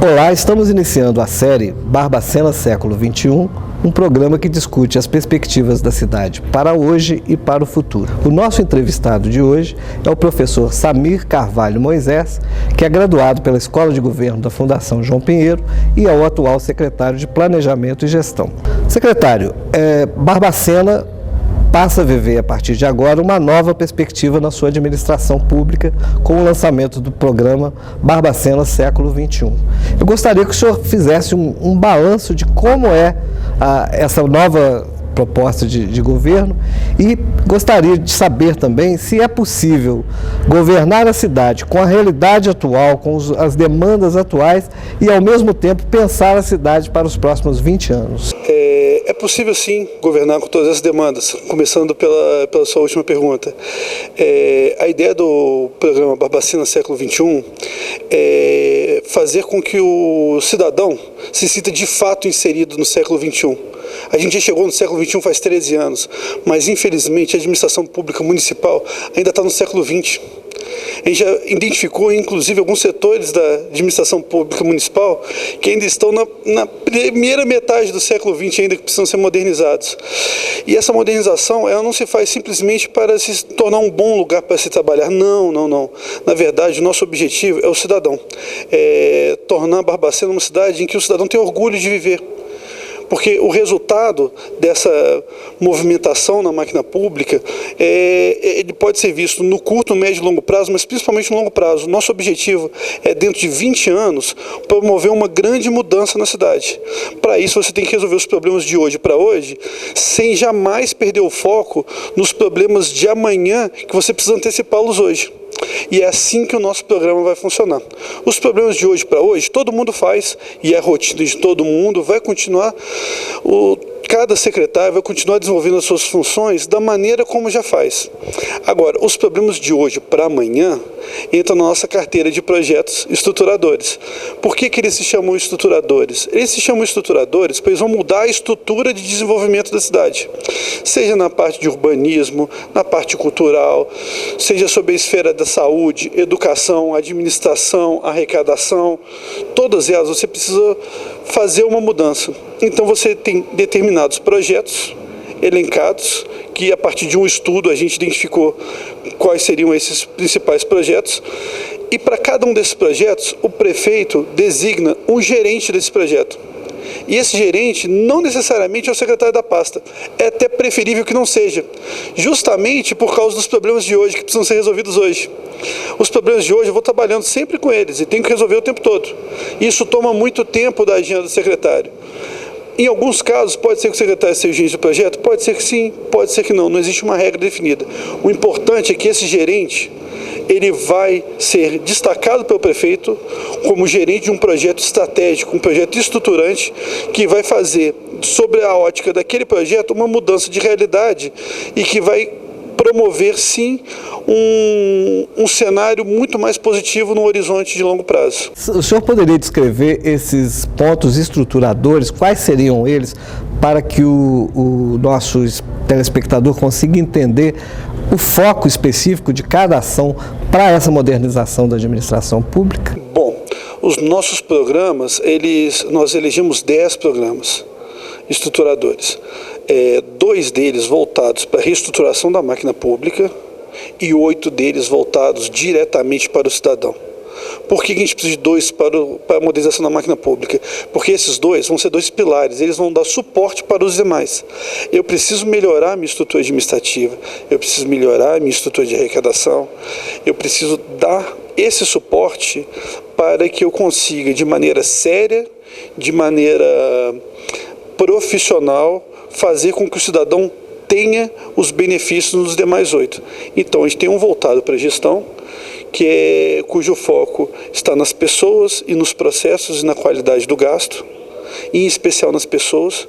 Olá, estamos iniciando a série Barbacena Século XXI, um programa que discute as perspectivas da cidade para hoje e para o futuro. O nosso entrevistado de hoje é o professor Samir Carvalho Moisés, que é graduado pela Escola de Governo da Fundação João Pinheiro e é o atual secretário de Planejamento e Gestão. Secretário, Barbacena passa a viver, a partir de agora, uma nova perspectiva na sua administração pública com o lançamento do programa Barbacena Século XXI. Eu gostaria que o senhor fizesse um balanço de como é essa nova proposta de governo e gostaria de saber também se é possível governar a cidade com a realidade atual, com as demandas atuais e, ao mesmo tempo, pensar a cidade para os próximos 20 anos. É possível, sim, governar com todas essas demandas, começando pela sua última pergunta. A ideia do programa Barbacena Século XXI é fazer com que o cidadão se sinta de fato inserido no século XXI. A gente já chegou no século XXI faz 13 anos, mas infelizmente a administração pública municipal ainda está no século XX. A gente já identificou, inclusive, alguns setores da administração pública municipal que ainda estão na primeira metade do século XX, ainda que precisam ser modernizados. E essa modernização, ela não se faz simplesmente para se tornar um bom lugar para se trabalhar. Não, não, não. Na verdade, o nosso objetivo é o cidadão. É tornar Barbacena uma cidade em que o cidadão tem orgulho de viver. Porque o resultado dessa movimentação na máquina pública, ele pode ser visto no curto, médio e longo prazo, mas principalmente no longo prazo. Nosso objetivo é, dentro de 20 anos, promover uma grande mudança na cidade. Para isso, você tem que resolver os problemas de hoje para hoje, sem jamais perder o foco nos problemas de amanhã, que você precisa antecipá-los hoje. E é assim que o nosso programa vai funcionar. Os problemas de hoje para hoje, todo mundo faz, e é a rotina de todo mundo, vai continuar, cada secretário vai continuar desenvolvendo as suas funções da maneira como já faz. Agora, os problemas de hoje para amanhã entram na nossa carteira de projetos estruturadores. Por que eles se chamam estruturadores? Eles se chamam estruturadores porque eles vão mudar a estrutura de desenvolvimento da cidade. Seja na parte de urbanismo, na parte cultural, seja sobre a esfera da saúde, educação, administração, arrecadação, todas elas você precisa fazer uma mudança. Então você tem determinados projetos elencados, que a partir de um estudo a gente identificou quais seriam esses principais projetos, e para cada um desses projetos o prefeito designa um gerente desse projeto. E esse gerente não necessariamente é o secretário da pasta, é até preferível que não seja, justamente por causa dos problemas de hoje que precisam ser resolvidos hoje. Os problemas de hoje eu vou trabalhando sempre com eles e tenho que resolver o tempo todo. Isso toma muito tempo da agenda do secretário. Em alguns casos, pode ser que o secretário seja o gerente do projeto, pode ser que sim, pode ser que não, não existe uma regra definida. O importante é que esse gerente, ele vai ser destacado pelo prefeito como gerente de um projeto estratégico, um projeto estruturante, que vai fazer, sobre a ótica daquele projeto, uma mudança de realidade e que vai promover, sim, um cenário muito mais positivo no horizonte de longo prazo. O senhor poderia descrever esses pontos estruturadores, quais seriam eles, para que o nosso telespectador consiga entender o foco específico de cada ação para essa modernização da administração pública? Bom, os nossos programas, nós elegemos 10 programas estruturadores. 2 deles voltados para a reestruturação da máquina pública e 8 deles voltados diretamente para o cidadão. Por que a gente precisa de 2 para a modernização da máquina pública? Porque esses 2 vão ser 2 pilares, eles vão dar suporte para os demais. Eu preciso melhorar a minha estrutura administrativa, eu preciso melhorar a minha estrutura de arrecadação, eu preciso dar esse suporte para que eu consiga, de maneira séria, de maneira profissional, fazer com que o cidadão tenha os benefícios nos demais 8. Então, a gente tem um voltado para a gestão, cujo foco está nas pessoas e nos processos e na qualidade do gasto, em especial nas pessoas,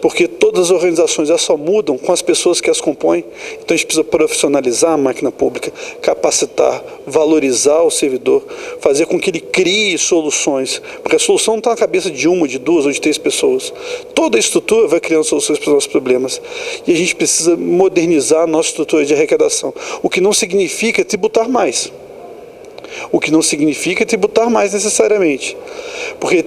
porque todas as organizações elas só mudam com as pessoas que as compõem. Então a gente precisa profissionalizar a máquina pública, capacitar, valorizar o servidor, fazer com que ele crie soluções, porque a solução não está na cabeça de 1, de 2 ou de 3 pessoas. Toda a estrutura vai criando soluções para os nossos problemas e a gente precisa modernizar a nossa estrutura de arrecadação, o que não significa tributar mais. O que não significa tributar mais necessariamente. porque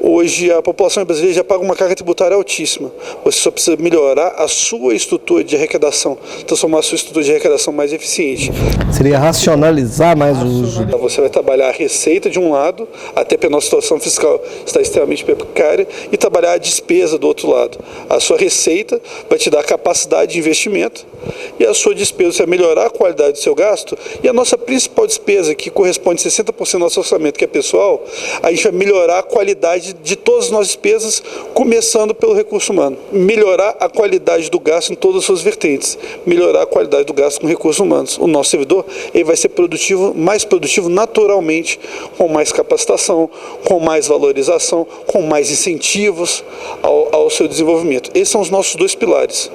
hoje a população brasileira já paga uma carga tributária altíssima. Você só precisa melhorar a sua estrutura de arrecadação, transformar a sua estrutura de arrecadação mais eficiente. Seria racionalizar mais o uso. Você vai trabalhar a receita de um lado, até porque a nossa situação fiscal está extremamente precária, e trabalhar a despesa do outro lado. A sua receita vai te dar a capacidade de investimento e a sua despesa vai melhorar a qualidade do seu gasto. E a nossa principal despesa, que corresponde a 60% do nosso orçamento, que é pessoal, a gente vai melhorar a qualidade de todas as nossas despesas, começando pelo recurso humano. Melhorar a qualidade do gasto em todas as suas vertentes. Melhorar a qualidade do gasto com recursos humanos. O nosso servidor ele vai ser produtivo, mais produtivo naturalmente, com mais capacitação, com mais valorização, com mais incentivos ao seu desenvolvimento. Esses são os nossos dois pilares.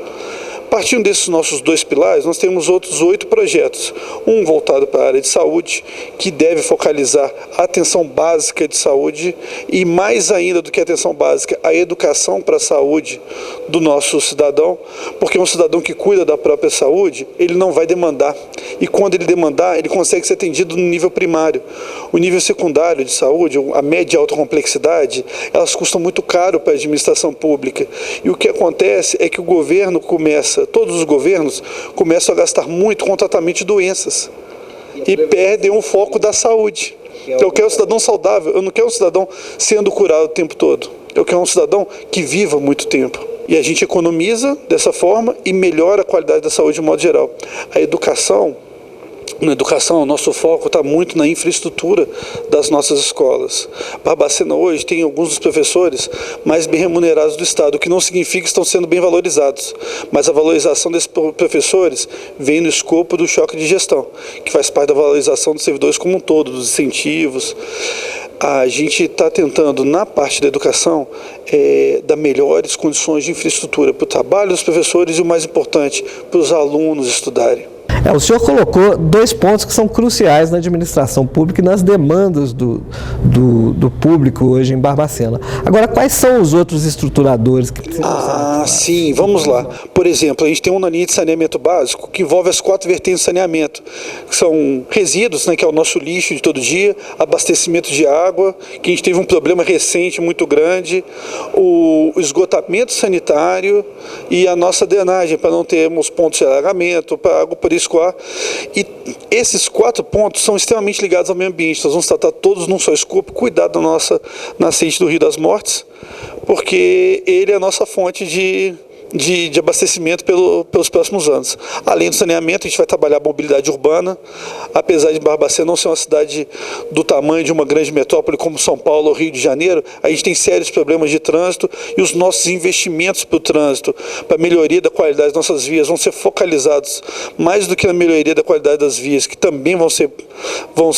Partindo desses nossos dois pilares, nós temos outros 8 projetos. Um voltado para a área de saúde, que deve focalizar a atenção básica de saúde e, mais ainda do que a atenção básica, a educação para a saúde do nosso cidadão, porque um cidadão que cuida da própria saúde, ele não vai demandar. E quando ele demandar, ele consegue ser atendido no nível primário. O nível secundário de saúde, a média e alta complexidade, elas custam muito caro para a administração pública. E o que acontece é que o governo todos os governos começam a gastar muito com o tratamento de doenças e perdem o foco da saúde. Eu quero um cidadão saudável, eu não quero um cidadão sendo curado o tempo todo. Eu quero um cidadão que viva muito tempo. E a gente economiza dessa forma e melhora a qualidade da saúde de modo geral. A educação, na educação, o nosso foco está muito na infraestrutura das nossas escolas. Barbacena hoje tem alguns dos professores mais bem remunerados do Estado, o que não significa que estão sendo bem valorizados, mas a valorização desses professores vem no escopo do choque de gestão, que faz parte da valorização dos servidores como um todo, dos incentivos. A gente está tentando, na parte da educação, dar melhores condições de infraestrutura para o trabalho dos professores e, o mais importante, para os alunos estudarem. O senhor colocou 2 pontos que são cruciais na administração pública e nas demandas do público hoje em Barbacena. Agora, quais são os outros estruturadores que precisam ser sim, vamos lá. Por exemplo, a gente tem uma linha de saneamento básico que envolve as 4 vertentes de saneamento, que são resíduos, que é o nosso lixo de todo dia, abastecimento de água, que a gente teve um problema recente muito grande, o esgotamento sanitário e a nossa drenagem, para não termos pontos de alagamento, para água por escoar. E esses 4 pontos são extremamente ligados ao meio ambiente. Nós vamos tratar todos num só escopo, cuidar da nossa nascente do Rio das Mortes, porque ele é a nossa fonte de abastecimento pelos próximos anos. Além do saneamento, a gente vai trabalhar a mobilidade urbana, apesar de Barbacena não ser uma cidade do tamanho de uma grande metrópole como São Paulo ou Rio de Janeiro, a gente tem sérios problemas de trânsito e os nossos investimentos para o trânsito, para a melhoria da qualidade das nossas vias, vão ser focalizados mais do que na melhoria da qualidade das vias, que também vão ser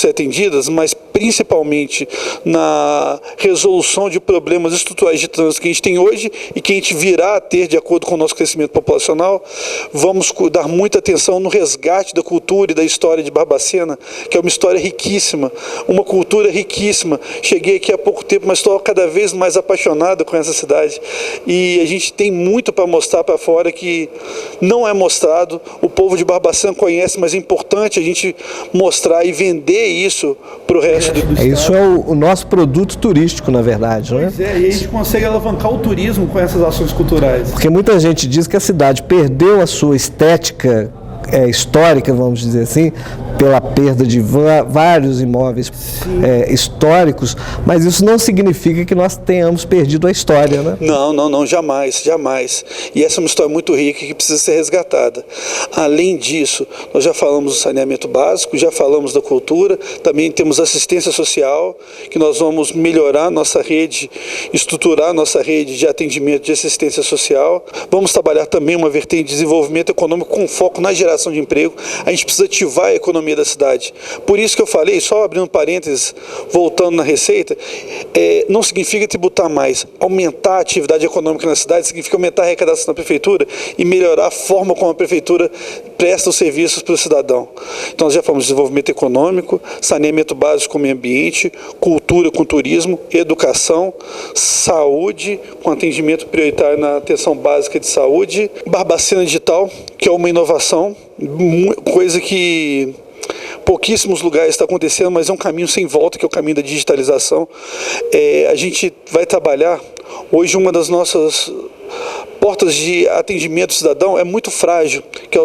atendidas, mas principalmente na resolução de problemas estruturais de trânsito que a gente tem hoje e que a gente virá a ter de acordo com o nosso crescimento populacional. Vamos dar muita atenção no resgate da cultura e da história de Barbacena, que é uma história riquíssima, uma cultura riquíssima. Cheguei aqui há pouco tempo, mas estou cada vez mais apaixonado com essa cidade. E a gente tem muito para mostrar para fora que não é mostrado. O povo de Barbacena conhece, mas é importante a gente mostrar e vender isso para o resto do estado. Isso é o nosso produto turístico, na verdade, não é? Pois é, e a gente consegue alavancar o turismo com essas ações culturais. Porque muita gente diz que a cidade perdeu a sua estética histórica, vamos dizer assim, pela perda de vários imóveis históricos, mas isso não significa que nós tenhamos perdido a história, né? Não, jamais. E essa é uma história muito rica que precisa ser resgatada. Além disso, nós já falamos do saneamento básico, já falamos da cultura, também temos assistência social, que nós vamos melhorar nossa rede, estruturar nossa rede de atendimento de assistência social. Vamos trabalhar também uma vertente de desenvolvimento econômico com foco na geração de emprego. A gente precisa ativar a economia da cidade. Por isso que eu falei, só abrindo parênteses, voltando na receita, não significa tributar mais. Aumentar a atividade econômica na cidade significa aumentar a arrecadação da prefeitura e melhorar a forma como a prefeitura presta os serviços para o cidadão. Então nós já falamos de desenvolvimento econômico, saneamento básico com o meio ambiente, cultura com turismo, educação, saúde com atendimento prioritário na atenção básica de saúde, Barbacena Digital, que é uma inovação, coisa que pouquíssimos lugares está acontecendo, mas é um caminho sem volta, que é o caminho da digitalização. A gente vai trabalhar, hoje uma das nossas portas de atendimento cidadão é muito frágil, que é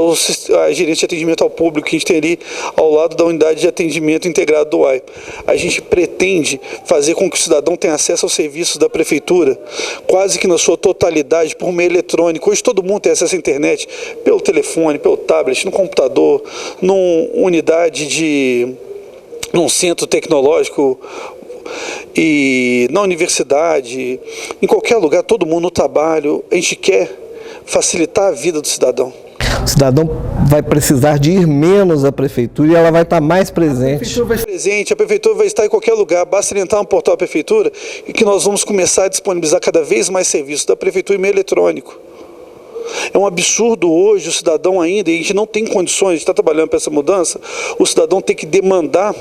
a gerência de atendimento ao público que a gente tem ali ao lado da unidade de atendimento integrado do UAI. A gente pretende fazer com que o cidadão tenha acesso aos serviços da prefeitura, quase que na sua totalidade, por meio eletrônico. Hoje todo mundo tem acesso à internet, pelo telefone, pelo tablet, no computador, num centro tecnológico, e na universidade, em qualquer lugar, todo mundo no trabalho. A gente quer facilitar a vida do cidadão. O cidadão vai precisar de ir menos à prefeitura e ela vai estar mais presente. A prefeitura vai estar em qualquer lugar, basta ele entrar no portal da prefeitura e que nós vamos começar a disponibilizar cada vez mais serviços da prefeitura em meio eletrônico. É um absurdo hoje o cidadão ainda, e a gente não tem condições de estar trabalhando para essa mudança, o cidadão tem que demandar,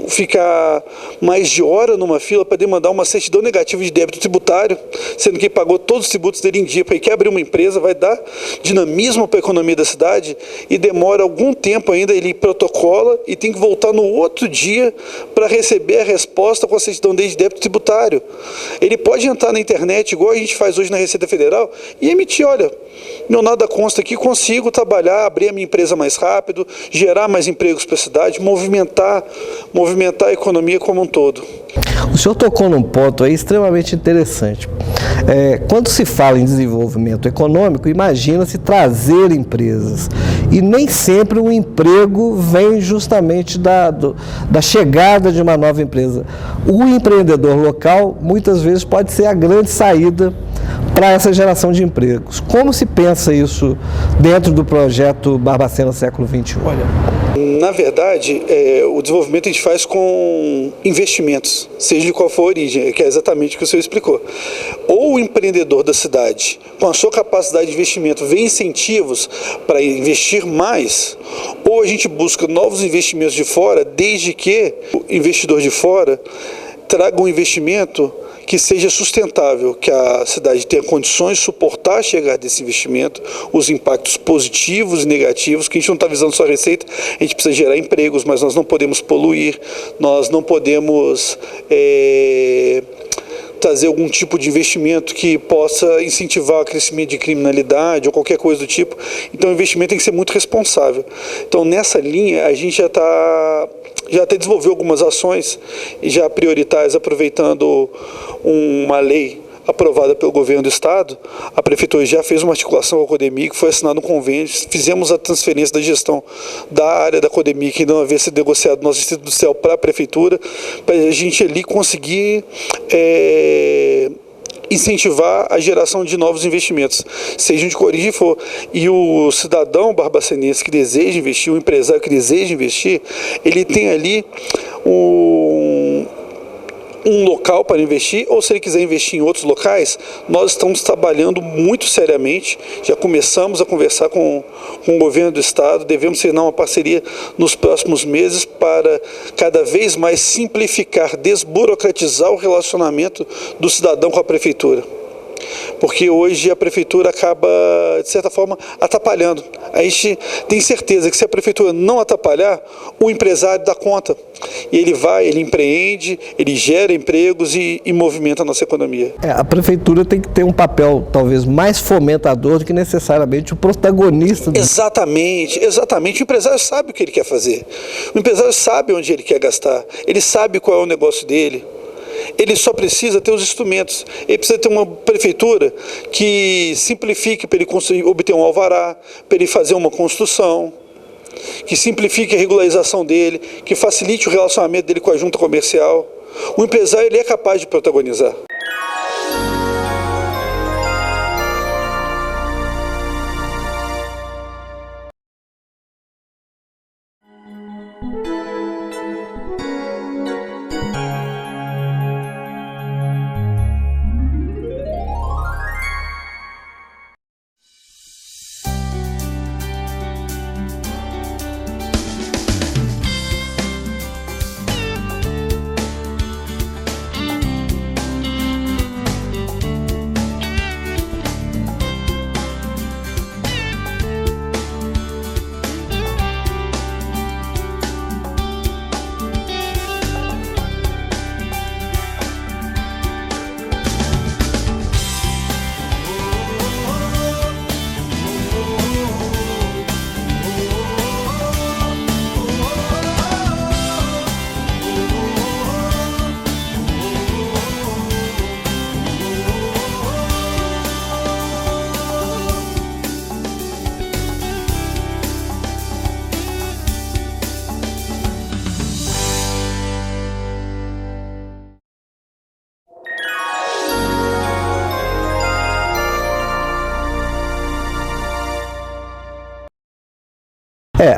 ficar mais de hora numa fila para demandar uma certidão negativa de débito tributário, sendo que pagou todos os tributos dele em dia, para ele quer abrir uma empresa, vai dar dinamismo para a economia da cidade, e demora algum tempo ainda, ele protocola e tem que voltar no outro dia para receber a resposta com a certidão dele de débito tributário. Ele pode entrar na internet, igual a gente faz hoje na Receita Federal, e emitir, olha, meu nada consta aqui, consigo trabalhar, abrir a minha empresa mais rápido, gerar mais empregos para a cidade, movimentar a economia como um todo. O senhor tocou num ponto aí extremamente interessante. Quando se fala em desenvolvimento econômico, imagina-se trazer empresas. E nem sempre o emprego vem justamente da chegada de uma nova empresa. O empreendedor local, muitas vezes, pode ser a grande saída para essa geração de empregos. Como se pensa isso dentro do projeto Barbacena Século XXI? Olha, na verdade, o desenvolvimento a gente faz com investimentos, seja de qual for a origem, que é exatamente o que o senhor explicou. Ou o empreendedor da cidade, com a sua capacidade de investimento, vê incentivos para investir mais, ou a gente busca novos investimentos de fora, desde que o investidor de fora traga um investimento que seja sustentável, que a cidade tenha condições de suportar a chegada desse investimento, os impactos positivos e negativos, que a gente não está visando só a receita, a gente precisa gerar empregos, mas nós não podemos poluir, nós não podemos trazer algum tipo de investimento que possa incentivar o crescimento de criminalidade ou qualquer coisa do tipo. Então o investimento tem que ser muito responsável. Então nessa linha a gente já até desenvolveu algumas ações já prioritárias, aproveitando uma lei aprovada pelo governo do estado. A prefeitura já fez uma articulação com a Codemig, foi assinado um convênio, fizemos a transferência da gestão da área da Codemig, que não havia sido negociado no nosso Distrito do Céu, para a prefeitura, para a gente ali conseguir incentivar a geração de novos investimentos, seja de que origem for. E o cidadão barbacenense que deseja investir, o empresário que deseja investir, ele tem ali um local para investir, ou se ele quiser investir em outros locais, nós estamos trabalhando muito seriamente, já começamos a conversar com o governo do estado, devemos assinar uma parceria nos próximos meses para cada vez mais simplificar, desburocratizar o relacionamento do cidadão com a prefeitura. Porque hoje a prefeitura acaba, de certa forma, atrapalhando. A gente tem certeza que se a prefeitura não atrapalhar, o empresário dá conta. E ele empreende, ele gera empregos e movimenta a nossa economia. A prefeitura tem que ter um papel, talvez, mais fomentador do que necessariamente o protagonista. Exatamente. O empresário sabe o que ele quer fazer. O empresário sabe onde ele quer gastar. Ele sabe qual é o negócio dele. Ele só precisa ter os instrumentos. Ele precisa ter uma prefeitura que simplifique para ele conseguir obter um alvará, para ele fazer uma construção, que simplifique a regularização dele, que facilite o relacionamento dele com a junta comercial. O empresário ele é capaz de protagonizar.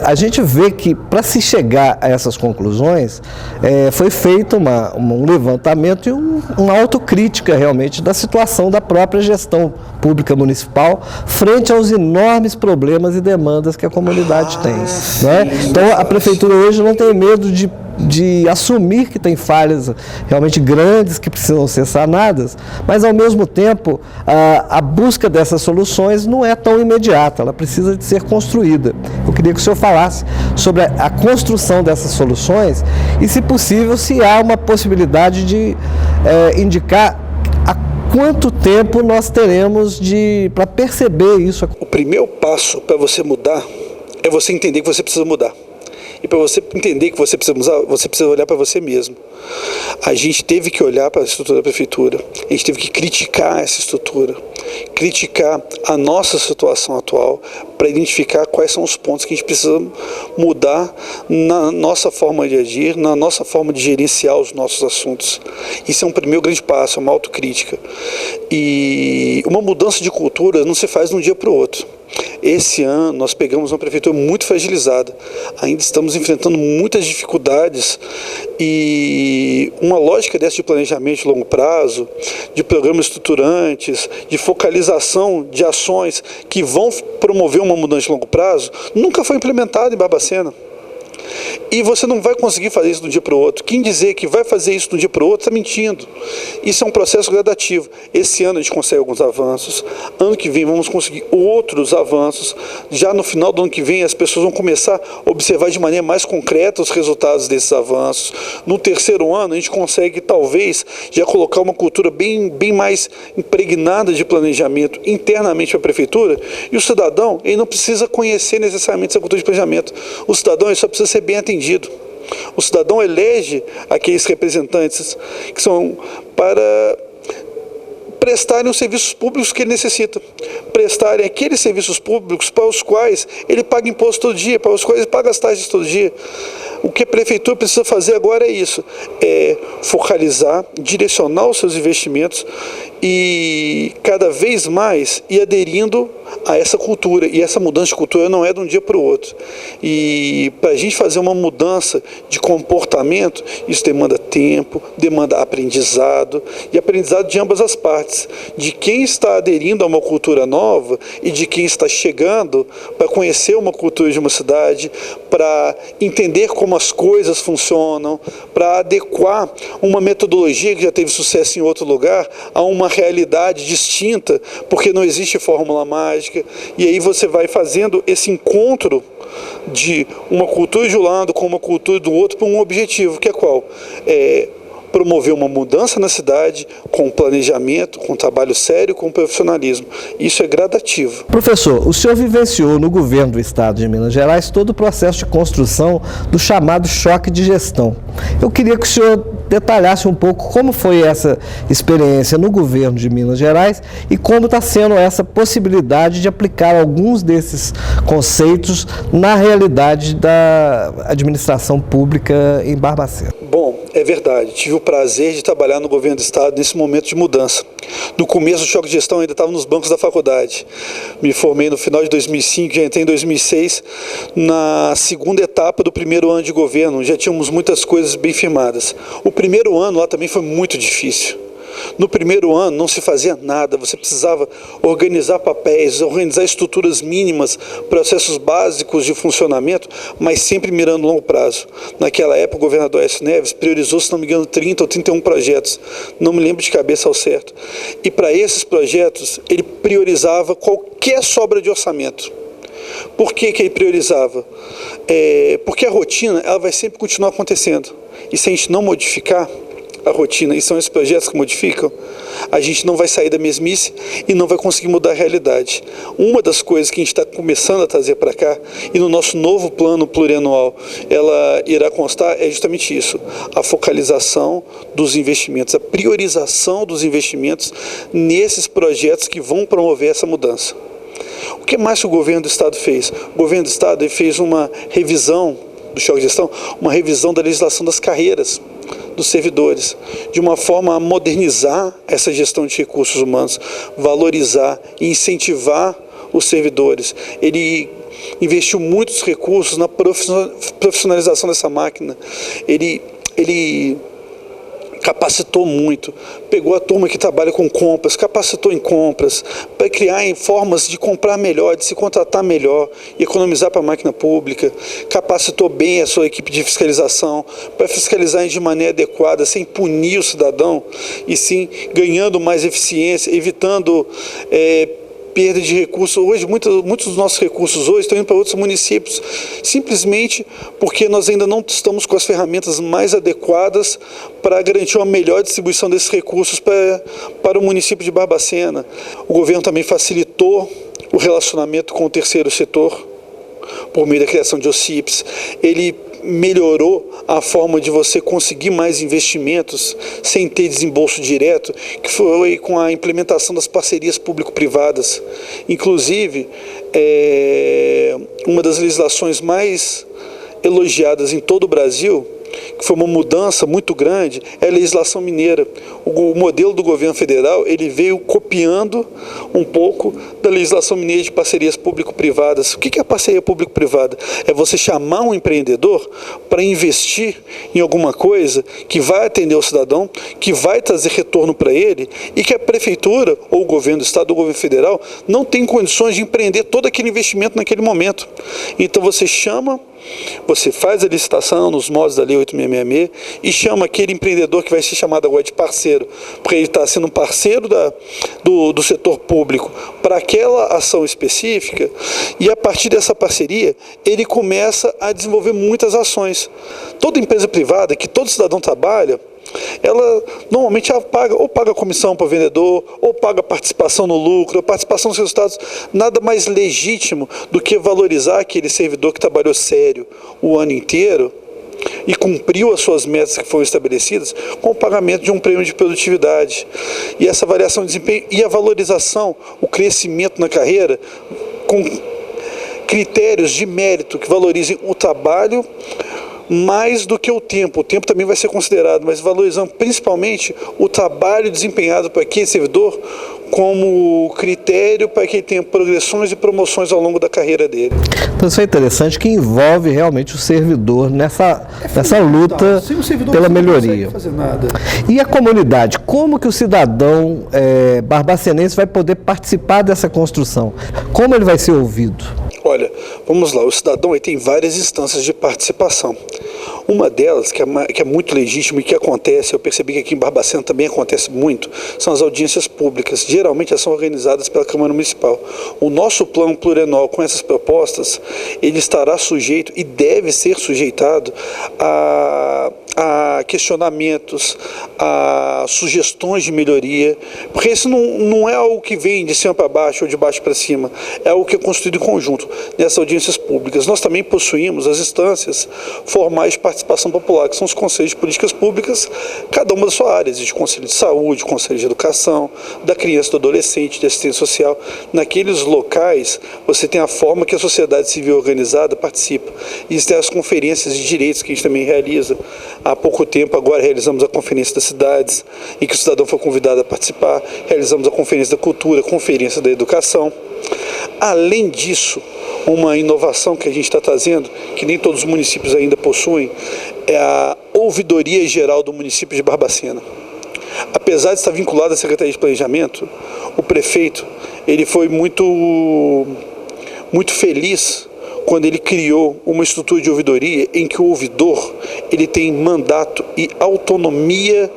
A gente vê que para se chegar a essas conclusões foi feito um levantamento e uma autocrítica realmente da situação da própria gestão pública municipal frente aos enormes problemas e demandas que a comunidade tem. Né? Então a prefeitura hoje não tem medo de assumir que tem falhas realmente grandes que precisam ser sanadas, mas ao mesmo tempo a busca dessas soluções não é tão imediata, ela precisa de ser construída. Eu queria que o senhor falasse sobre a construção dessas soluções e, se possível, se há uma possibilidade de indicar há quanto tempo nós teremos para perceber isso. O primeiro passo para você mudar é você entender que você precisa mudar. E para você entender que você precisa mudar, você precisa olhar para você mesmo. A gente teve que olhar para a estrutura da prefeitura, a gente teve que criticar essa estrutura, criticar a nossa situação atual para identificar quais são os pontos que a gente precisa mudar na nossa forma de agir, na nossa forma de gerenciar os nossos assuntos. Isso é um primeiro grande passo, é uma autocrítica. E uma mudança de cultura não se faz de um dia para o outro. Esse ano nós pegamos uma prefeitura muito fragilizada, ainda estamos enfrentando muitas dificuldades e uma lógica dessa de planejamento de longo prazo, de programas estruturantes, de focalização de ações que vão promover uma mudança de longo prazo, nunca foi implementada em Barbacena. E você não vai conseguir fazer isso de um dia para o outro. Quem dizer que vai fazer isso de um dia para o outro está mentindo. Isso é um processo gradativo. Esse ano a gente consegue alguns avanços. Ano que vem vamos conseguir outros avanços. Já no final do ano que vem as pessoas vão começar a observar de maneira mais concreta os resultados desses avanços. No terceiro ano a gente consegue talvez já colocar uma cultura bem mais impregnada de planejamento internamente para a prefeitura. E o cidadão ele não precisa conhecer necessariamente essa cultura de planejamento. O cidadão ele só precisa ser bem atendido. O cidadão elege aqueles representantes que são para prestarem os serviços públicos que ele necessita, prestarem aqueles serviços públicos para os quais ele paga imposto todo dia, para os quais ele paga as taxas todo dia. O que a prefeitura precisa fazer agora é isso, é focalizar, direcionar os seus investimentos e cada vez mais ir aderindo a essa cultura. E essa mudança de cultura não é de um dia para o outro. E para a gente fazer uma mudança de comportamento, isso demanda tempo, demanda aprendizado, e aprendizado de ambas as partes, de quem está aderindo a uma cultura nova e de quem está chegando para conhecer uma cultura de uma cidade, para entender como as coisas funcionam, para adequar uma metodologia que já teve sucesso em outro lugar a uma realidade distinta, porque não existe fórmula mágica. E aí você vai fazendo esse encontro de uma cultura de um lado com uma cultura do outro para um objetivo, que é qual? Promover uma mudança na cidade com planejamento, com trabalho sério, com profissionalismo. Isso é gradativo. Professor, o senhor vivenciou no governo do estado de Minas Gerais todo o processo de construção do chamado choque de gestão. Eu queria que o senhor detalhasse um pouco como foi essa experiência no governo de Minas Gerais e como está sendo essa possibilidade de aplicar alguns desses conceitos na realidade da administração pública em Barbacena. Bom, é verdade. Tive o prazer de trabalhar no governo do estado nesse momento de mudança. No começo do choque de gestão eu ainda estava nos bancos da faculdade. Me formei no final de 2005, já entrei em 2006, na segunda etapa do primeiro ano de governo. Já tínhamos muitas coisas bem firmadas. O primeiro ano lá também foi muito difícil. No primeiro ano não se fazia nada, você precisava organizar papéis, organizar estruturas mínimas, processos básicos de funcionamento, mas sempre mirando longo prazo. Naquela época o governador Aécio Neves priorizou, se não me engano, 30 ou 31 projetos, não me lembro de cabeça ao certo. E para esses projetos ele priorizava qualquer sobra de orçamento. Por que ele priorizava? Porque a rotina ela vai sempre continuar acontecendo. E se a gente não modificar a rotina, e são esses projetos que modificam, a gente não vai sair da mesmice e não vai conseguir mudar a realidade. Uma das coisas que a gente está começando a trazer para cá, e no nosso novo plano plurianual ela irá constar, é justamente isso, a focalização dos investimentos, a priorização dos investimentos nesses projetos que vão promover essa mudança. O que mais que o governo do estado fez? O governo do estado fez uma revisão do choque de gestão, uma revisão da legislação das carreiras dos servidores, de uma forma a modernizar essa gestão de recursos humanos, valorizar e incentivar os servidores. Ele investiu muitos recursos na profissionalização dessa máquina. Ele capacitou muito, pegou a turma que trabalha com compras, capacitou em compras, para criar formas de comprar melhor, de se contratar melhor e economizar para a máquina pública, capacitou bem a sua equipe de fiscalização, para fiscalizar de maneira adequada, sem punir o cidadão, e sim ganhando mais eficiência, evitando perda de recursos. Hoje, muitos dos nossos recursos hoje estão indo para outros municípios, simplesmente porque nós ainda não estamos com as ferramentas mais adequadas para garantir uma melhor distribuição desses recursos para o município de Barbacena. O governo também facilitou o relacionamento com o terceiro setor, por meio da criação de OCIPs. Ele melhorou a forma de você conseguir mais investimentos sem ter desembolso direto, que foi com a implementação das parcerias público-privadas. Inclusive, uma das legislações mais elogiadas em todo o Brasil, que foi uma mudança muito grande, é a legislação mineira. O modelo do governo federal, ele veio copiando um pouco da legislação mineira de parcerias público-privadas. O que é a parceria público-privada? É você chamar um empreendedor para investir em alguma coisa que vai atender o cidadão, que vai trazer retorno para ele, e que a prefeitura, ou o governo do estado, ou o governo federal, não tem condições de empreender todo aquele investimento naquele momento. Então você faz a licitação nos moldes da Lei 8666 e chama aquele empreendedor que vai ser chamado agora de parceiro, porque ele está sendo um parceiro do setor público para aquela ação específica, e a partir dessa parceria ele começa a desenvolver muitas ações. Toda empresa privada que todo cidadão trabalha, ela normalmente paga comissão para o vendedor, ou paga participação no lucro, ou participação nos resultados. Nada mais legítimo do que valorizar aquele servidor que trabalhou sério o ano inteiro e cumpriu as suas metas que foram estabelecidas com o pagamento de um prêmio de produtividade. E essa avaliação de desempenho e a valorização, o crescimento na carreira, com critérios de mérito que valorizem o trabalho mais do que o tempo também vai ser considerado, mas valorizando principalmente o trabalho desempenhado por aquele servidor como critério para que ele tenha progressões e promoções ao longo da carreira dele. Então isso é interessante, que envolve realmente o servidor nessa luta pela melhoria. Não fazer nada. E a comunidade, como que o cidadão barbacenense vai poder participar dessa construção? Como ele vai ser ouvido? Olha, vamos lá, o cidadão tem várias instâncias de participação. Uma delas, que é muito legítima e que acontece, eu percebi que aqui em Barbacena também acontece muito, são as audiências públicas. Geralmente elas são organizadas pela Câmara Municipal. O nosso plano plurianual com essas propostas, ele estará sujeito e deve ser sujeitado a questionamentos, a sugestões de melhoria, porque isso não é algo que vem de cima para baixo ou de baixo para cima, é algo que é construído em conjunto. Nessas audiências públicas, nós também possuímos as instâncias formais de participação popular, que são os conselhos de políticas públicas, cada uma da sua área, existe conselho de saúde, conselho de educação, da criança e do adolescente, de assistência social. Naqueles locais, você tem a forma que a sociedade civil organizada participa. Existem as conferências de direitos que a gente também realiza. Há pouco tempo, agora, realizamos a Conferência das Cidades, em que o cidadão foi convidado a participar. Realizamos a Conferência da Cultura, a Conferência da Educação. Além disso, uma inovação que a gente está trazendo, que nem todos os municípios ainda possuem, é a Ouvidoria Geral do município de Barbacena. Apesar de estar vinculado à Secretaria de Planejamento, o prefeito ele foi muito feliz quando ele criou uma estrutura de ouvidoria em que o ouvidor ele tem mandato e autonomia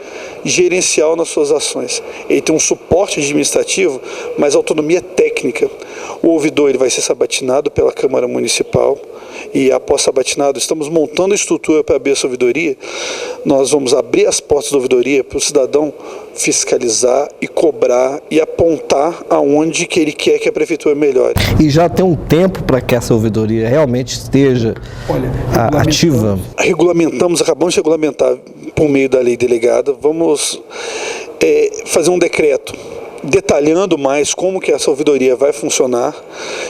gerencial nas suas ações. Ele tem um suporte administrativo, mas autonomia técnica. O ouvidor ele vai ser sabatinado pela Câmara Municipal, e após sabatinado estamos montando a estrutura para abrir essa ouvidoria. Nós vamos abrir as portas da ouvidoria para o cidadão fiscalizar e cobrar e apontar aonde que ele quer que a prefeitura melhore. E já tem um tempo para que essa ouvidoria realmente esteja ativa? Acabamos de regulamentar por meio da lei delegada. Vamos fazer um decreto detalhando mais como que essa ouvidoria vai funcionar,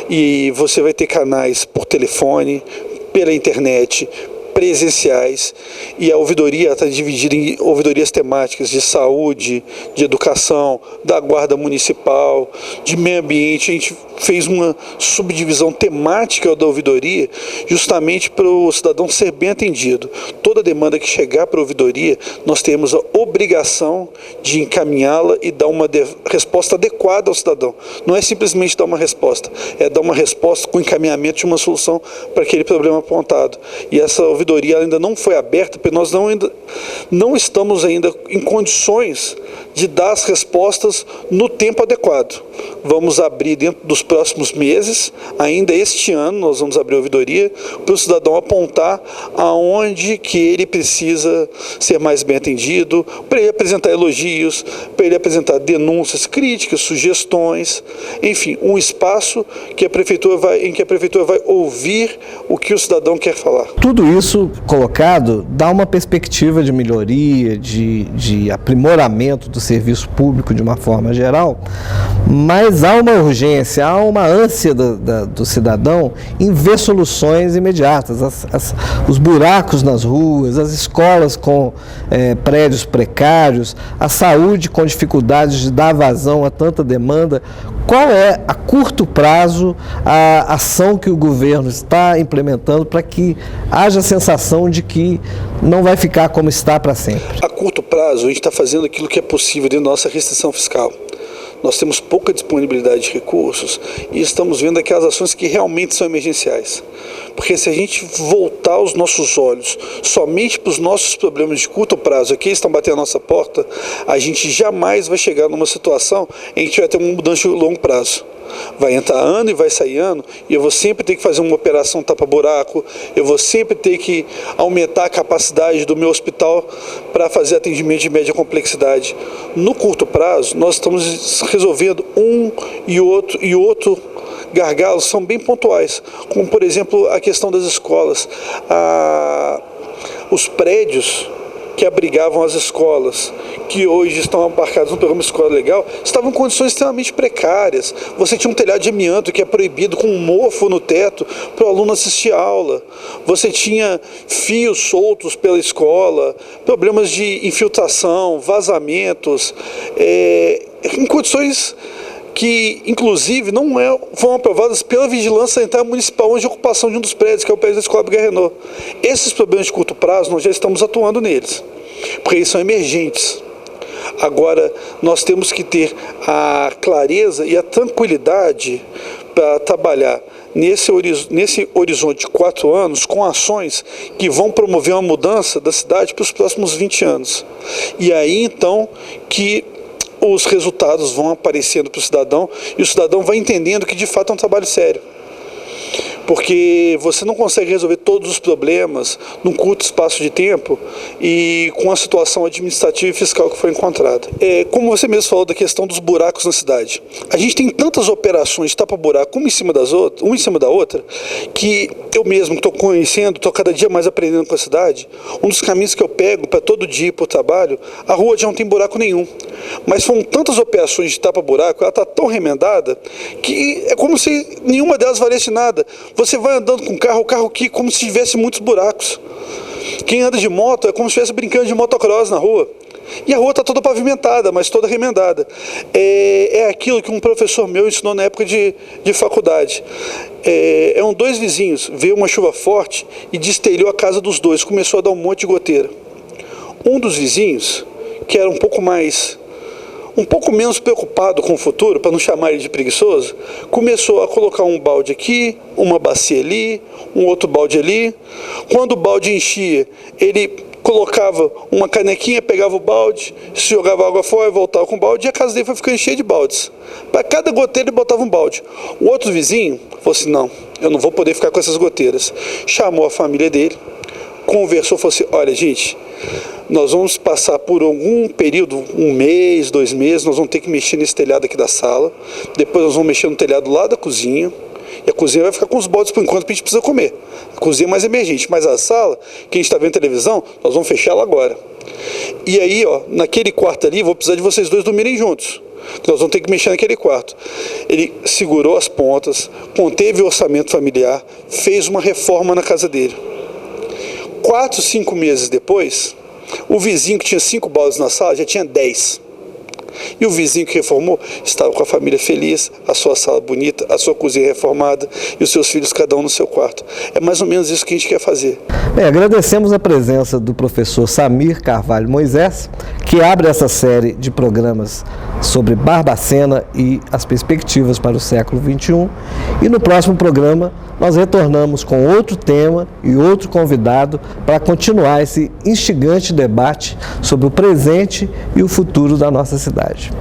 e você vai ter canais por telefone, pela internet, presenciais, e a ouvidoria está dividida em ouvidorias temáticas de saúde, de educação, da guarda municipal, de meio ambiente. A gente fez uma subdivisão temática da ouvidoria justamente para o cidadão ser bem atendido. Toda demanda que chegar para a ouvidoria, nós temos a obrigação de encaminhá-la e dar uma resposta adequada ao cidadão. Não é simplesmente dar uma resposta, é dar uma resposta com encaminhamento de uma solução para aquele problema apontado. E essa ouvidoria ainda não foi aberta, porque nós não estamos ainda em condições de dar as respostas no tempo adequado. Vamos abrir dentro dos próximos meses, ainda este ano nós vamos abrir a ouvidoria para o cidadão apontar aonde que ele precisa ser mais bem atendido, para ele apresentar elogios, para ele apresentar denúncias, críticas, sugestões, enfim, um espaço em que a prefeitura vai ouvir o que o cidadão quer falar. Tudo isso colocado dá uma perspectiva de melhoria, de aprimoramento do serviço público de uma forma geral, mas há uma urgência, há uma ânsia do cidadão em ver soluções imediatas. Os buracos nas ruas, as escolas com prédios precários, a saúde com dificuldades de dar vazão a tanta demanda. Qual é, a curto prazo, a ação que o governo está implementando para que haja a sensação de que não vai ficar como está para sempre? A curto prazo, a gente está fazendo aquilo que é possível dentro da nossa restrição fiscal. Nós temos pouca disponibilidade de recursos e estamos vendo aquelas ações que realmente são emergenciais. Porque se a gente voltar os nossos olhos somente para os nossos problemas de curto prazo, aqui estão batendo a nossa porta, a gente jamais vai chegar numa situação em que a gente vai ter uma mudança de longo prazo. Vai entrar ano e vai sair ano, e eu vou sempre ter que fazer uma operação tapa-buraco, eu vou sempre ter que aumentar a capacidade do meu hospital para fazer atendimento de média complexidade. No curto prazo, nós estamos resolvendo um e outro gargalos são bem pontuais, como por exemplo a questão das escolas, os prédios que abrigavam as escolas, que hoje estão embarcados no programa Escola Legal, estavam em condições extremamente precárias. Você tinha um telhado de amianto que é proibido com um mofo no teto para o aluno assistir a aula. Você tinha fios soltos pela escola, problemas de infiltração, vazamentos, em condições que, inclusive, não foram aprovadas pela Vigilância Sanitária Municipal, onde a ocupação de um dos prédios, que é o prédio da Escola Briga Renault. Esses problemas de curto prazo, nós já estamos atuando neles, porque eles são emergentes. Agora, nós temos que ter a clareza e a tranquilidade para trabalhar nesse horizonte de 4 anos com ações que vão promover uma mudança da cidade para os próximos 20 anos. E aí, então, que os resultados vão aparecendo para o cidadão e o cidadão vai entendendo que de fato é um trabalho sério. Porque você não consegue resolver todos os problemas num curto espaço de tempo e com a situação administrativa e fiscal que foi encontrada. Como você mesmo falou da questão dos buracos na cidade, a gente tem tantas operações de tapa-buraco uma em cima da outra, que eu mesmo estou conhecendo, estou cada dia mais aprendendo com a cidade. Um dos caminhos que eu pego para todo dia ir para o trabalho, a rua já não tem buraco nenhum. Mas foram tantas operações de tapa-buraco, ela está tão remendada, que é como se nenhuma delas valesse nada. Você vai andando com o carro que como se tivesse muitos buracos. Quem anda de moto é como se estivesse brincando de motocross na rua. E a rua está toda pavimentada, mas toda remendada. É aquilo que um professor meu ensinou na época de faculdade. Eram 2 vizinhos, veio uma chuva forte e destelhou a casa dos 2, começou a dar um monte de goteira. Um dos vizinhos, que era um pouco menos preocupado com o futuro, para não chamar ele de preguiçoso, começou a colocar um balde aqui, uma bacia ali, um outro balde ali. Quando o balde enchia, ele colocava uma canequinha, pegava o balde, jogava água fora, voltava com o balde, e a casa dele foi ficando cheia de baldes. Para cada goteira ele botava um balde. O outro vizinho falou assim, não, eu não vou poder ficar com essas goteiras. Chamou a família dele, conversou, falou assim, olha gente, nós vamos passar por algum período, 1 mês, 2 meses, nós vamos ter que mexer nesse telhado aqui da sala, depois nós vamos mexer no telhado lá da cozinha, e a cozinha vai ficar com os baldes por enquanto, porque a gente precisa comer. A cozinha é mais emergente, mas a sala, que a gente está vendo televisão, nós vamos fechar ela agora. E aí, naquele quarto ali, vou precisar de vocês 2 dormirem juntos, que nós vamos ter que mexer naquele quarto. Ele segurou as pontas, conteve o orçamento familiar, fez uma reforma na casa dele. 4, 5 meses depois, o vizinho que tinha 5 baldes na sala já tinha 10. E o vizinho que reformou estava com a família feliz, a sua sala bonita, a sua cozinha reformada e os seus filhos cada um no seu quarto. É mais ou menos isso que a gente quer fazer. Bem, agradecemos a presença do professor Samir Carvalho Moisés, que abre essa série de programas sobre Barbacena e as perspectivas para o século XXI. E no próximo programa nós retornamos com outro tema e outro convidado para continuar esse instigante debate sobre o presente e o futuro da nossa cidade.